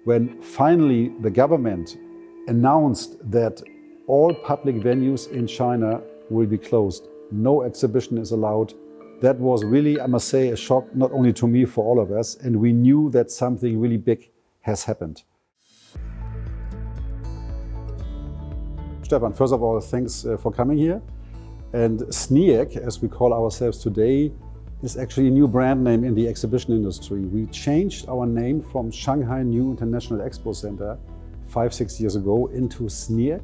when finally the government announced that all public venues in China will be closed, no exhibition is allowed, that was really, I must say, a shock, not only to me, for all of us, and we knew that something really big has happened. Stefan, first of all, thanks for coming here. And SNIEC, as we call ourselves today, is actually a new brand name in the exhibition industry. We changed our name from Shanghai New International Expo Center 5-6 years ago into SNIEC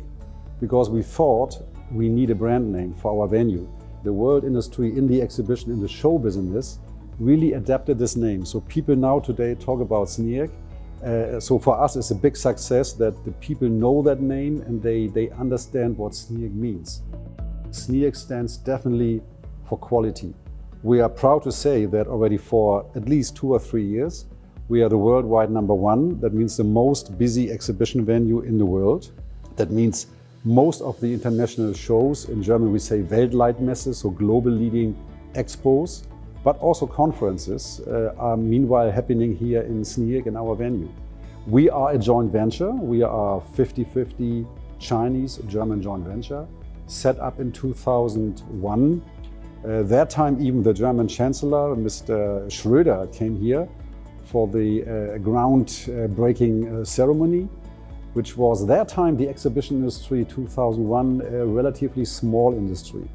because we thought we need a brand name for our venue. The world industry in the exhibition, in the show business, really adapted this name. So people now today talk about SNIEC. So for us, it's a big success that the people know that name and they understand what SNIEC means. SNIEC stands definitely for quality. We are proud to say that already for at least 2 or 3 years, we are the worldwide #1. That means the most busy exhibition venue in the world. That means most of the international shows, in German we say Weltleitmesse, so global leading expos, but also conferences are meanwhile happening here in SNIEC in our venue. We are a joint venture. We are 50-50 Chinese-German joint venture, set up in 2001. That time even the German Chancellor, Mr. Schröder, came here for the groundbreaking ceremony, which was that time the exhibition industry 2001, a relatively small industry.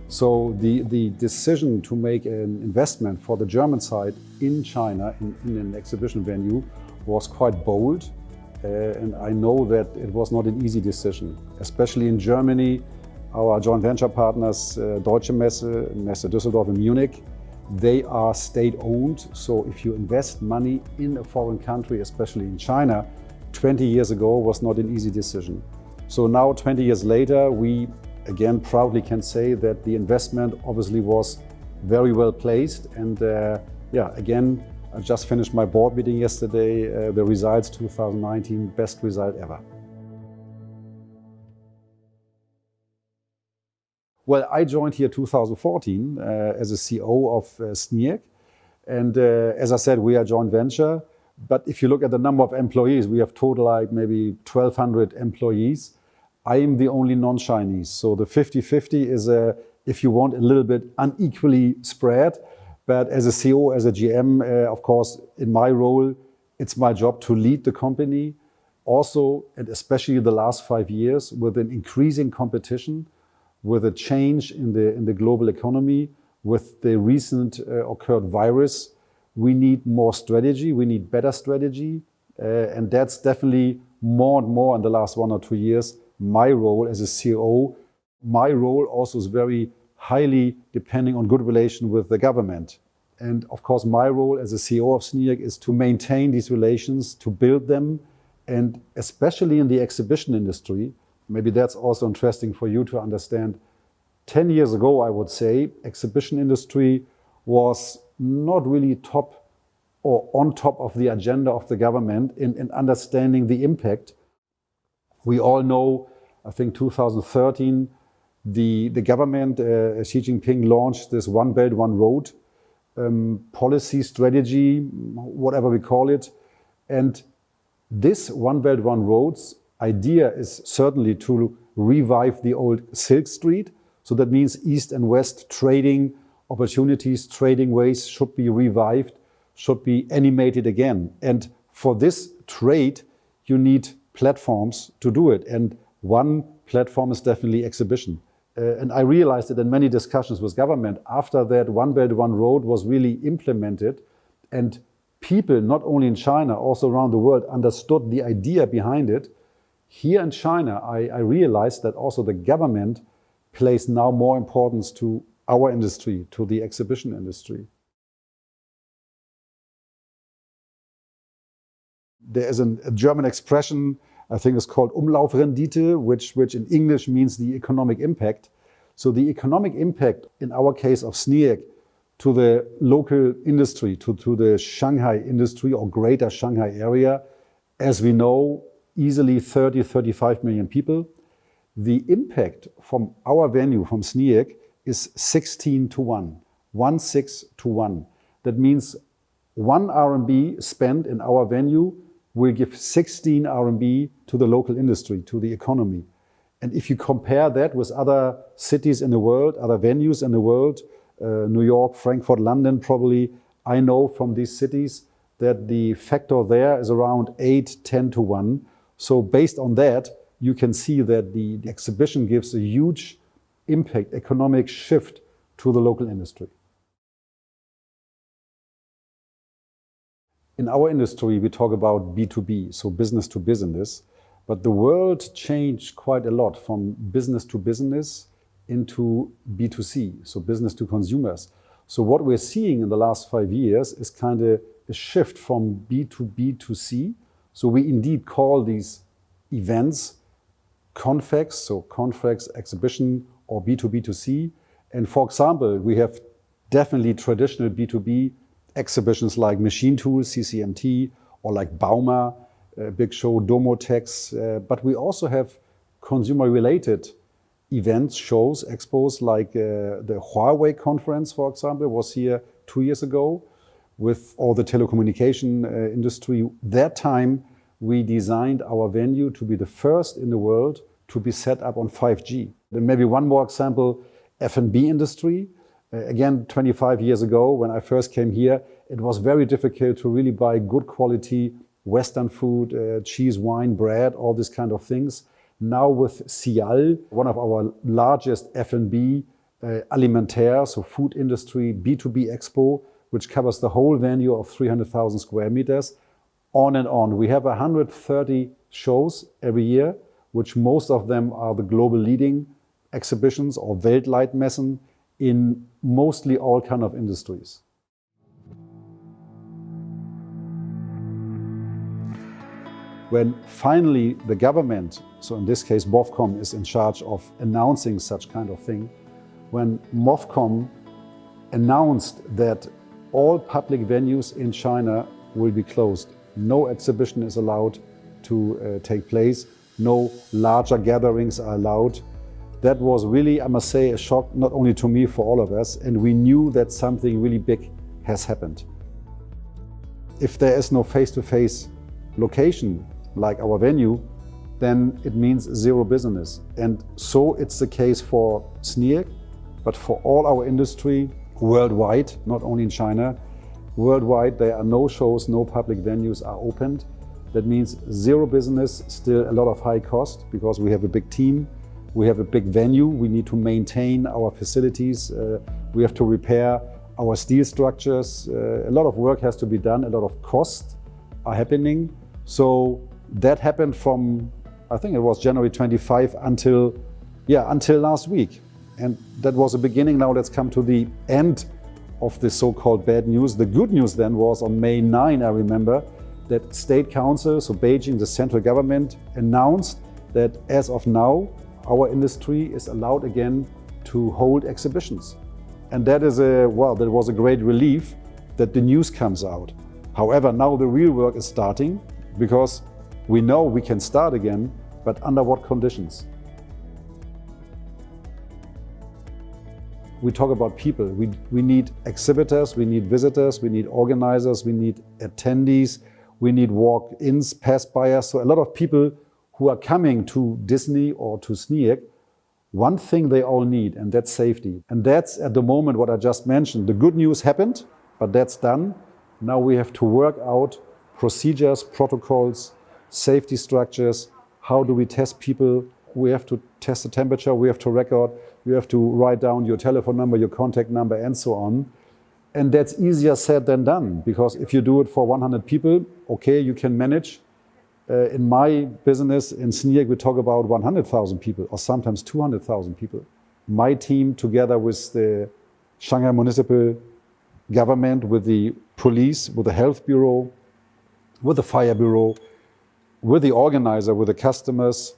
So the decision to make an investment for the German side in China in an exhibition venue was quite bold. And I know that it was not an easy decision, especially in Germany. Our joint venture partners, Deutsche Messe, Messe Düsseldorf and Munich, they are state-owned. So if you invest money in a foreign country, especially in China, 20 years ago was not an easy decision. So now, 20 years later, we again proudly can say that the investment obviously was very well placed. And again, I just finished my board meeting yesterday. The results 2019, best result ever. Well, I joined here 2014 as a CEO of SNIEC. And as I said, we are a joint venture. But if you look at the number of employees, we have total like maybe 1,200 employees. I am the only non-Chinese. So the 50-50 is, if you want, a little bit unequally spread. But as a CEO, as a GM, of course, in my role, it's my job to lead the company. Also, and especially the last 5 years, with an increasing competition, with a change in the global economy, with the recent occurred virus, we need more strategy, we need better strategy. And that's definitely more and more in the last 1 or 2 years, my role as a CEO. My role also is very highly depending on good relation with the government. And of course, my role as a CEO of SNIEC is to maintain these relations, to build them, and especially in the exhibition industry, maybe that's also interesting for you to understand. 10 years ago, I would say, exhibition industry was not really top or on top of the agenda of the government in understanding the impact. We all know, I think 2013, the government, Xi Jinping, launched this One Belt, One Road policy, strategy, whatever we call it. And this One Belt, One Roads idea is certainly to revive the old Silk Street. So that means East and West trading opportunities, trading ways should be revived, should be animated again. And for this trade, you need platforms to do it. And one platform is definitely exhibition. And I realized that in many discussions with government, after that One Belt, One Road was really implemented, and people, not only in China, also around the world, understood the idea behind it. Here in China, I realized that also the government plays now more importance to our industry, to the exhibition industry. There is a German expression, I think it's called Umlaufrendite, which in English means the economic impact. So the economic impact, in our case of SNIEC, to the local industry, to the Shanghai industry or greater Shanghai area, as we know, easily 30-35 million people. The impact from our venue, from SNIEC, is 16-1, 1/6 to 1. That means 1 RMB spent in our venue will give 16 RMB to the local industry, to the economy. And if you compare that with other cities in the world, other venues in the world, New York, Frankfurt, London probably, I know from these cities that the factor there is around 8, 10 to 1. So based on that, you can see that the exhibition gives a huge impact, economic shift to the local industry. In our industry, we talk about B2B, so business to business, but the world changed quite a lot from business to business into B2C, so business to consumers. So what we're seeing in the last 5 years is kind of a shift from B2B to C. So we indeed call these events confex, so confex, exhibition, or B2B2C. And for example, we have definitely traditional B2B exhibitions like Machine Tools, CCMT, or like Bauma, big show, Domotex. But we also have consumer-related events, shows, expos, like the Huawei conference, for example, was here 2 years ago with all the telecommunication industry. That time, we designed our venue to be the first in the world to be set up on 5G. Then maybe one more example, F&B industry. Again, 25 years ago, when I first came here, it was very difficult to really buy good quality Western food, cheese, wine, bread, all these kind of things. Now with Teil, one of our largest F&B alimentaire, so food industry, B2B expo, which covers the whole venue of 300,000 square meters, on and on. We have 130 shows every year, which most of them are the global leading exhibitions or Weltleitmessen in mostly all kind of industries. When finally the government, so in this case MOFCOM, is in charge of announcing such kind of thing, when MOFCOM announced that all public venues in China will be closed, no exhibition is allowed to take place, no larger gatherings are allowed, that was really, I must say, a shock, not only to me, for all of us, and we knew that something really big has happened. If there is no face-to-face location, like our venue, then it means zero business. And so it's the case for SNIEC, but for all our industry worldwide, not only in China. Worldwide, there are no shows, no public venues are opened. That means zero business, still a lot of high cost, because we have a big team, we have a big venue, we need to maintain our facilities, we have to repair our steel structures. A lot of work has to be done, a lot of costs are happening. So that happened from, I think it was January 25 until last week. And that was the beginning. Now let's come to the end of the so-called bad news. The good news then was on May 9, I remember, that State Council, so Beijing, the central government, announced that as of now, our industry is allowed again to hold exhibitions. And that is that was a great relief that the news comes out. However, now the real work is starting, because we know we can start again, but under what conditions? We talk about people. We need exhibitors, we need visitors, we need organizers, we need attendees, we need walk-ins, pass-buyers. So a lot of people who are coming to Disney or to SNIEC, one thing they all need, and that's safety. And that's at the moment what I just mentioned. The good news happened, but that's done. Now we have to work out procedures, protocols, safety structures. How do we test people? We have to test the temperature, we have to record, you have to write down your telephone number, your contact number, and so on. And that's easier said than done, because if you do it for 100 people, okay, you can manage. In my business, in SNIEC, we talk about 100,000 people, or sometimes 200,000 people. My team, together with the Shanghai municipal government, with the police, with the health bureau, with the fire bureau, with the organizer, with the customers,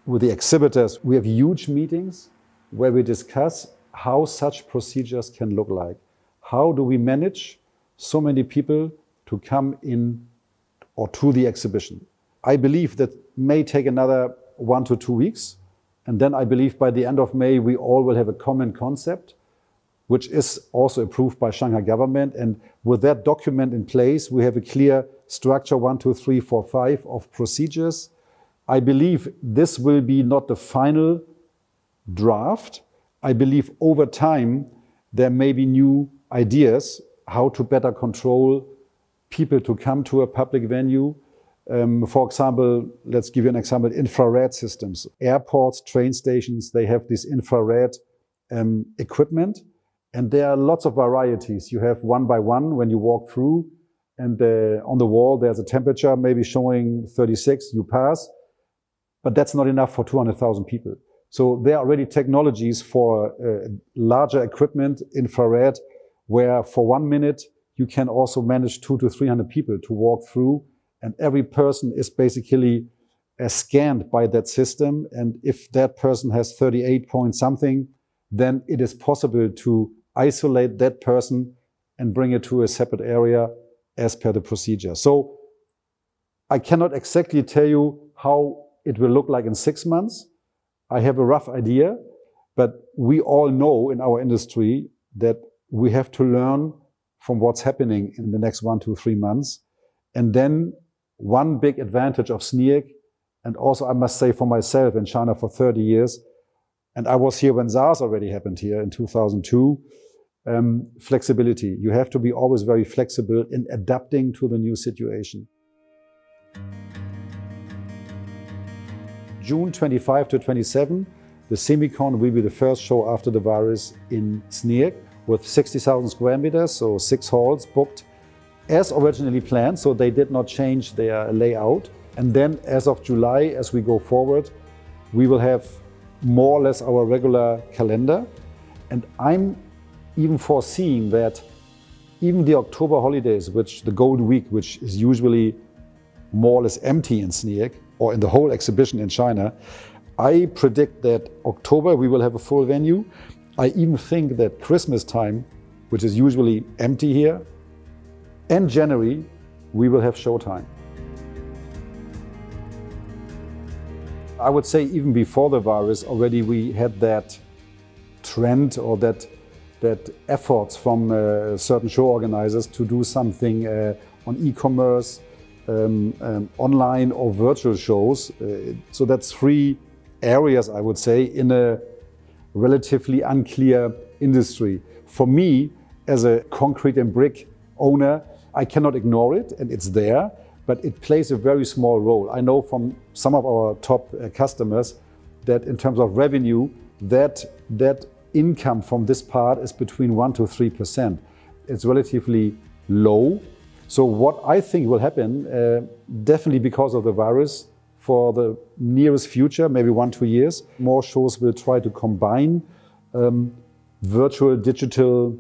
with the exhibitors, we have huge meetings where we discuss how such procedures can look like. How do we manage so many people to come in or to the exhibition? I believe that may take another 1 to 2 weeks. And then I believe by the end of May, we all will have a common concept. which is also approved by Shanghai government. And with that document in place, we have a clear structure, 1, 2, 3, 4, 5 of procedures. I believe this will be not the final draft. I believe over time, there may be new ideas how to better control people to come to a public venue. For example, let's give you an example, infrared systems. Airports, train stations, they have this infrared equipment. And there are lots of varieties. You have one by one when you walk through, and on the wall there's a temperature maybe showing 36, you pass. But that's not enough for 200,000 people. So there are already technologies for larger equipment, infrared, where for 1 minute you can also manage 200 to 300 people to walk through, and every person is basically scanned by that system. And if that person has 38 point something, then it is possible to isolate that person and bring it to a separate area as per the procedure. So I cannot exactly tell you how it will look like in 6 months. I have a rough idea, but we all know in our industry that we have to learn from what's happening in the next 1 to 3 months. And then one big advantage of SNIEC, and also I must say for myself in China for 30 years, and I was here when SARS already happened here in 2002, flexibility. You have to be always very flexible in adapting to the new situation. June 25 to 27, the Semicon will be the first show after the virus in SNIEC with 60,000 square meters, so 6 halls booked as originally planned, so they did not change their layout. And then as of July, as we go forward, we will have more or less our regular calendar. And I'm even foreseeing that even the October holidays, which the Gold Week, which is usually more or less empty in SNIEC or in the whole exhibition in China, I predict that October we will have a full venue. I even think that Christmas time, which is usually empty here, and January, we will have showtime. I would say even before the virus, already we had that trend or that efforts from certain show organizers to do something on e-commerce, online or virtual shows. So that's 3 areas, I would say, in a relatively unclear industry. For me, as a concrete and brick owner, I cannot ignore it, and it's there, but it plays a very small role. I know from some of our top customers that in terms of revenue, that income from this part is between 1 to 3%. It's relatively low. So what I think will happen, definitely because of the virus, for the nearest future, maybe 1 to 2 years, more shows will try to combine virtual, digital,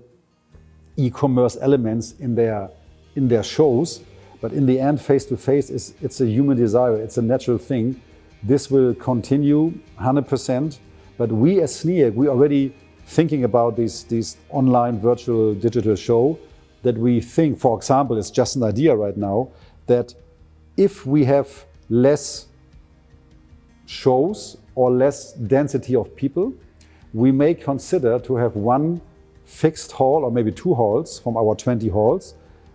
e-commerce elements in their shows. But in the end, face-to-face, it's a human desire, it's a natural thing. This will continue 100%. But we as SNIEC, we're already thinking about these online virtual digital show, that we think, for example, it's just an idea right now, that if we have less shows or less density of people, we may consider to have 1 fixed hall or maybe 2 halls from our 20 halls,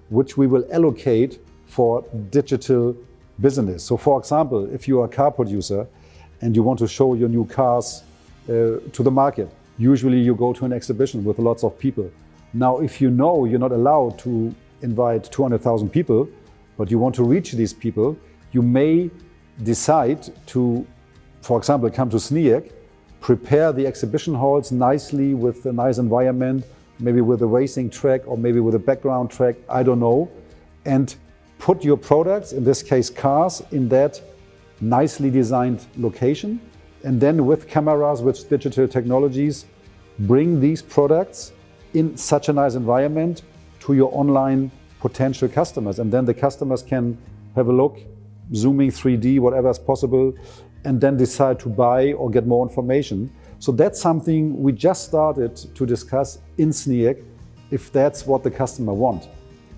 which we will allocate for digital business. So for example, if you are a car producer and you want to show your new cars to the market, usually you go to an exhibition with lots of people. Now, if you know you're not allowed to invite 200,000 people, but you want to reach these people, you may decide to, for example, come to SNIEC, prepare the exhibition halls nicely with a nice environment, maybe with a racing track or maybe with a background track, I don't know, and put your products, in this case cars, in that nicely designed location. And then with cameras, with digital technologies, bring these products in such a nice environment to your online potential customers. And then the customers can have a look, zooming 3D, whatever is possible, and then decide to buy or get more information. So that's something we just started to discuss in SNIEC, if that's what the customer wants.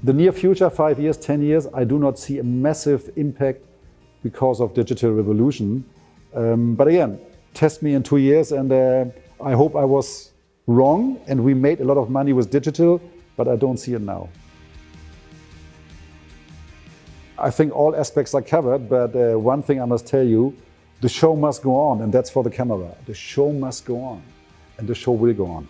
The near future, 5 years, 10 years, I do not see a massive impact because of digital revolution. But again, test me in 2 years, and I hope I was wrong, and we made a lot of money with digital, but I don't see it now. I think all aspects are covered, but one thing I must tell you, the show must go on, and that's for the camera. The show must go on, and the show will go on.